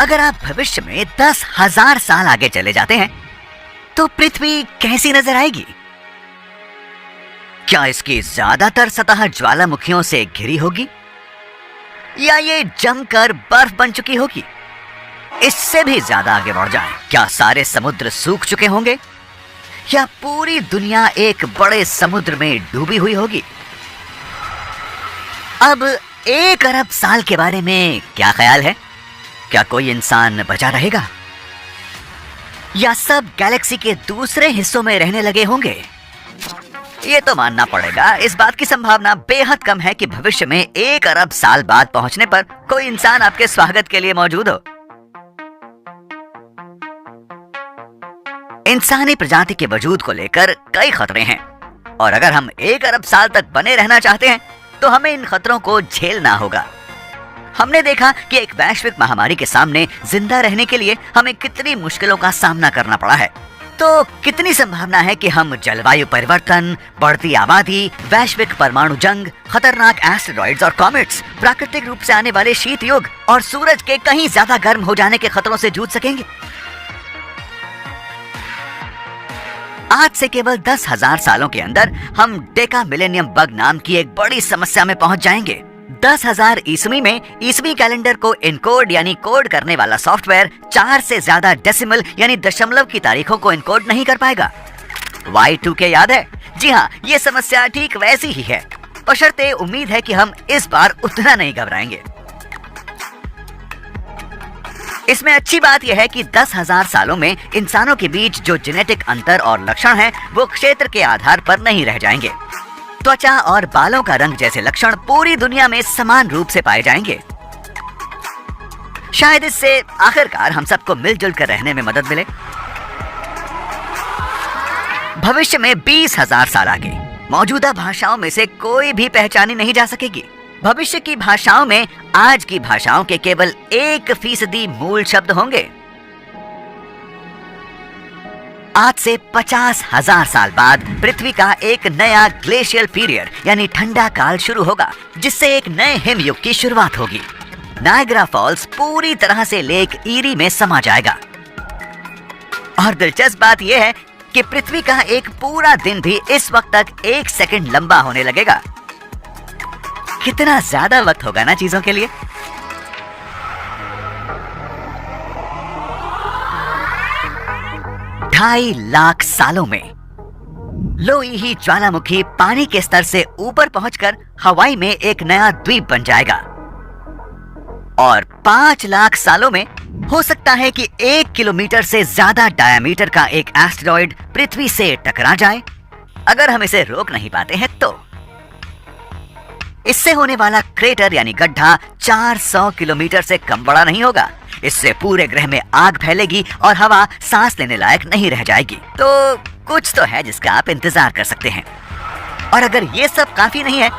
अगर आप भविष्य में 10,000 साल आगे चले जाते हैं तो पृथ्वी कैसी नजर आएगी? क्या इसकी ज्यादातर सतह ज्वालामुखियों से घिरी होगी या ये जमकर बर्फ बन चुकी होगी? इससे भी ज्यादा आगे बढ़ जाएं, क्या सारे समुद्र सूख चुके होंगे या पूरी दुनिया एक बड़े समुद्र में डूबी हुई होगी? अब 1 अरब साल के बारे में क्या ख्याल है? क्या कोई इंसान बचा रहेगा या सब गैलेक्सी के दूसरे हिस्सों में रहने लगे होंगे? ये तो मानना पड़ेगा, इस बात की संभावना बेहद कम है कि भविष्य में 1 अरब साल बाद पहुंचने पर कोई इंसान आपके स्वागत के लिए मौजूद हो। इंसानी प्रजाति के वजूद को लेकर कई खतरे हैं और अगर हम 1 अरब साल तक बने रहना चाहते हैं तो हमें इन खतरों को झेलना होगा। हमने देखा कि एक वैश्विक महामारी के सामने जिंदा रहने के लिए हमें कितनी मुश्किलों का सामना करना पड़ा है। तो कितनी संभावना है कि हम जलवायु परिवर्तन, बढ़ती आबादी, वैश्विक परमाणु जंग, खतरनाक एस्टेरॉइड्स और कॉमेट्स, प्राकृतिक रूप से आने वाले शीत युग और सूरज के कहीं ज्यादा गर्म हो जाने के खतरों से जूझ सकेंगे? आज से केवल 10,000 सालों के अंदर हम डेका मिलेनियम बग नाम की एक बड़ी समस्या में पहुंच जाएंगे। 10,000 ईस्वी में ईस्वी कैलेंडर को इनकोड यानी कोड करने वाला सॉफ्टवेयर 4 से ज्यादा डेसिमल यानी दशमलव की तारीखों को इनकोड नहीं कर पाएगा। Y2K याद है? जी हाँ, ये समस्या ठीक वैसी ही है, बशर्ते उम्मीद है कि हम इस बार उतना नहीं घबराएंगे। इसमें अच्छी बात यह है कि 10,000 सालों में इंसानों के बीच जो जेनेटिक अंतर और लक्षण हैं, वो क्षेत्र के आधार पर नहीं रह जाएंगे। त्वचा और बालों का रंग जैसे लक्षण पूरी दुनिया में समान रूप से पाए जाएंगे। शायद इससे आखिरकार हम सबको मिलजुल कर रहने में मदद मिले। भविष्य में 20,000 साल आगे मौजूदा भाषाओं में से कोई भी पहचानी नहीं जा सकेगी। भविष्य की भाषाओं में आज की भाषाओं के केवल 1% मूल शब्द होंगे। आज से 50,000 साल बाद पृथ्वी का एक नया ग्लेशियल पीरियड यानी ठंडा काल शुरू होगा, जिससे एक नए हिमयुग की शुरुआत होगी। नायग्रा फॉल्स पूरी तरह से लेक ईरी में समा जाएगा। और दिलचस्प बात यह है कि पृथ्वी का एक पूरा दिन भी इस वक्त तक 1 सेकंड लंबा होने लगेगा। कितना ज्यादा वक्त होगा ना चीजों के लिए। ढाई लाख सालों में लोईही ज्वालामुखी पानी के स्तर से ऊपर पहुंचकर हवाई में एक नया द्वीप बन जाएगा और 5 लाख सालों में हो सकता है कि 1 किलोमीटर से ज्यादा डायामीटर का एक एस्टेरॉइड पृथ्वी से टकरा जाए। अगर हम इसे रोक नहीं पाते हैं तो इससे होने वाला क्रेटर यानी गड्ढा 400 किलोमीटर से कम बड़ा नहीं होगा। इससे पूरे ग्रह में आग फैलेगी और हवा सांस लेने लायक नहीं रह जाएगी। तो कुछ तो है जिसका आप इंतजार कर सकते हैं। और अगर ये सब काफी नहीं है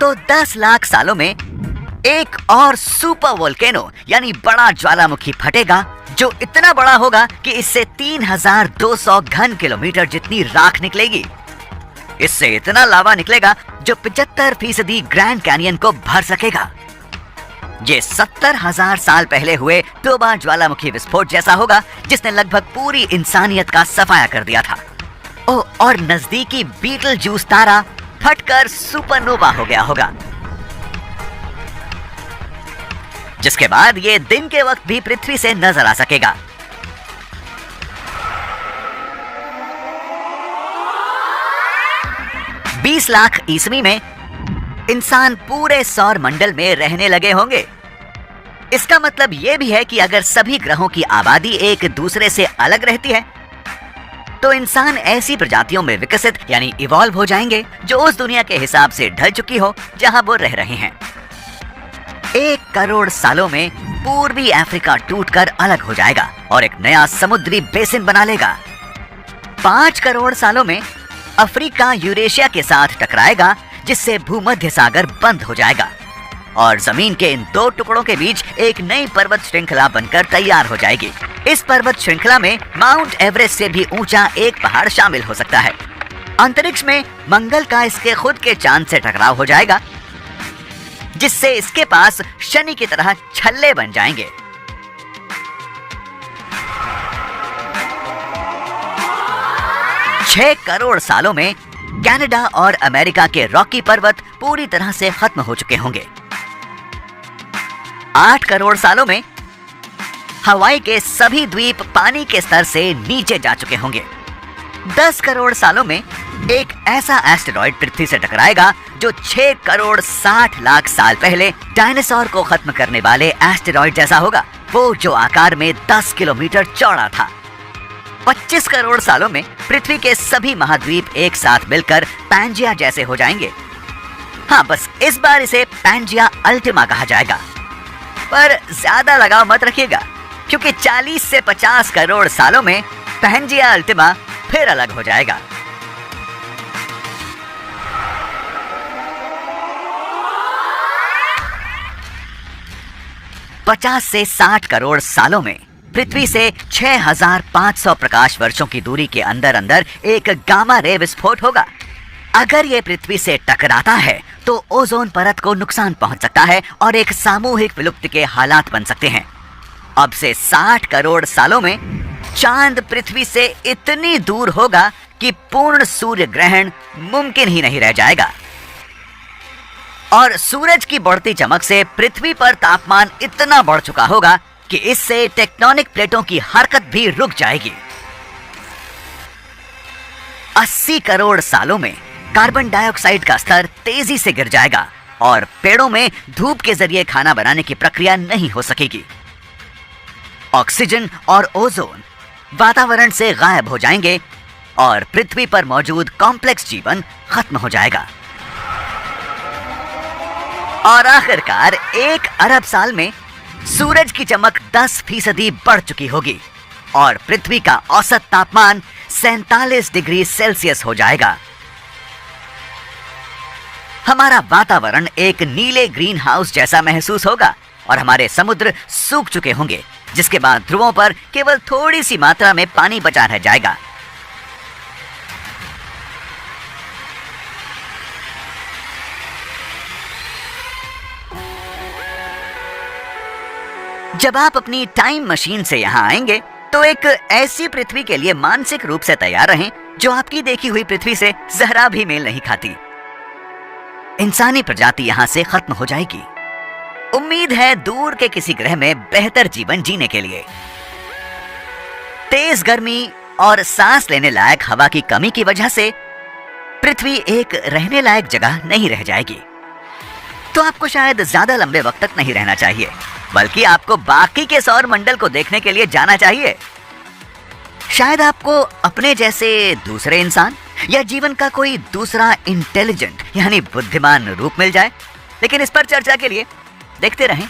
तो 10 लाख सालों में एक और सुपर वोल्केनो यानी बड़ा ज्वालामुखी फटेगा, जो इतना बड़ा होगा कि इससे 3,200 घन किलोमीटर जितनी राख निकलेगी। इससे इतना लावा निकलेगा जो 75% ग्रैंड कैनियन को भर सकेगा। ये 70,000 साल पहले हुए टोबा ज्वालामुखी विस्फोट जैसा होगा, जिसने लगभग पूरी इंसानियत का सफाया कर दिया था। और नजदीकी बीटल जूस तारा फटकर सुपरनोवा हो गया होगा, जिसके बाद ये दिन के वक्त भी पृथ्वी से नजर आ सकेगा। बीस लाख ईस्वी में इंसान पूरे सौर मंडल में रहने लगे होंगे। इसका मतलब यह भी है कि अगर सभी ग्रहों की आबादी एक दूसरे से अलग रहती है तो इंसान ऐसी प्रजातियों में विकसित यानी इवॉल्व हो जाएंगे जो उस दुनिया के हिसाब से ढल चुकी हो जहां वो रह रहे हैं। 1 करोड़ सालों में पूर्वी अफ्रीका टूटकर अलग हो जाएगा और एक नया समुद्री बेसिन बना लेगा। 5 करोड़ सालों में अफ्रीका यूरेशिया के साथ टकराएगा, जिससे भूमध्य सागर बंद हो जाएगा और जमीन के इन 2 टुकड़ों के बीच एक नई पर्वत श्रृंखला बनकर तैयार हो जाएगी। इस पर्वत श्रृंखला में माउंट एवरेस्ट से भी ऊंचा एक पहाड़ शामिल हो सकता है। अंतरिक्ष में मंगल का इसके खुद के चांद से टकराव हो जाएगा, जिससे इसके पास शनि की तरह छल्ले बन जाएंगे। 6 करोड़ सालों में कनाडा और अमेरिका के रॉकी पर्वत पूरी तरह से खत्म हो चुके होंगे। 8 करोड़ सालों में हवाई के सभी द्वीप पानी के स्तर से नीचे जा चुके होंगे। 10 करोड़ सालों में एक ऐसा एस्टेरॉयड पृथ्वी से टकराएगा जो 6 करोड़ 60 लाख साल पहले डायनासोर को खत्म करने वाले एस्टेरॉयड जैसा होगा, वो जो आकार में 10 किलोमीटर चौड़ा था। 25 करोड़ सालों में पृथ्वी के सभी महाद्वीप एक साथ मिलकर पैंजिया जैसे हो जाएंगे। हाँ, बस इस बार इसे पैंजिया अल्टिमा कहा जाएगा। पर ज्यादा लगाव मत रखिएगा, क्योंकि 40 से 50 करोड़ सालों में पैंजिया अल्टिमा फिर अलग हो जाएगा। पचास से 60 करोड़ सालों में पृथ्वी से 6500 प्रकाश वर्षों की दूरी के अंदर अंदर एक गामा रे विस्फोट होगा। अगर यह पृथ्वी से टकराता है तो ओजोन परत को नुकसान पहुंच सकता है और एक सामूहिक विलुप्ति के हालात बन सकते हैं। अब से 60 करोड़ सालों में चांद पृथ्वी से इतनी दूर होगा कि पूर्ण सूर्य ग्रहण मुमकिन ही नहीं रह जाएगा। और सूरज की बढ़ती चमक से पृथ्वी पर तापमान इतना बढ़ चुका होगा कि इससे टेक्टोनिक प्लेटों की हरकत भी रुक जाएगी। 80 करोड़ सालों में कार्बन डाइऑक्साइड का स्तर तेजी से गिर जाएगा और पेड़ों में धूप के जरिए खाना बनाने की प्रक्रिया नहीं हो सकेगी। ऑक्सीजन और ओजोन वातावरण से गायब हो जाएंगे और पृथ्वी पर मौजूद कॉम्प्लेक्स जीवन खत्म हो जाएगा। और आखिरकार 1 अरब साल में सूरज की चमक 10% बढ़ चुकी होगी और पृथ्वी का औसत तापमान 47 डिग्री सेल्सियस हो जाएगा। हमारा वातावरण एक नीले ग्रीन हाउस जैसा महसूस होगा और हमारे समुद्र सूख चुके होंगे, जिसके बाद ध्रुवों पर केवल थोड़ी सी मात्रा में पानी बचा रह जाएगा। जब आप अपनी टाइम मशीन से यहां आएंगे तो एक ऐसी पृथ्वी के लिए मानसिक रूप से तैयार रहें जो आपकी देखी हुई पृथ्वी से जरा भी मेल नहीं खाती। इंसानी प्रजाति यहां से खत्म हो जाएगी। उम्मीद है दूर के किसी ग्रह में बेहतर जीवन जीने के लिए। तेज गर्मी और सांस लेने लायक हवा की कमी की वजह से पृथ्वी एक रहने लायक जगह नहीं रह जाएगी। तो आपको शायद ज्यादा लंबे वक्त तक नहीं रहना चाहिए, बल्कि आपको बाकी के सौर मंडल को देखने के लिए जाना चाहिए। शायद आपको अपने जैसे दूसरे इंसान या जीवन का कोई दूसरा इंटेलिजेंट यानी बुद्धिमान रूप मिल जाए। लेकिन इस पर चर्चा के लिए देखते रहें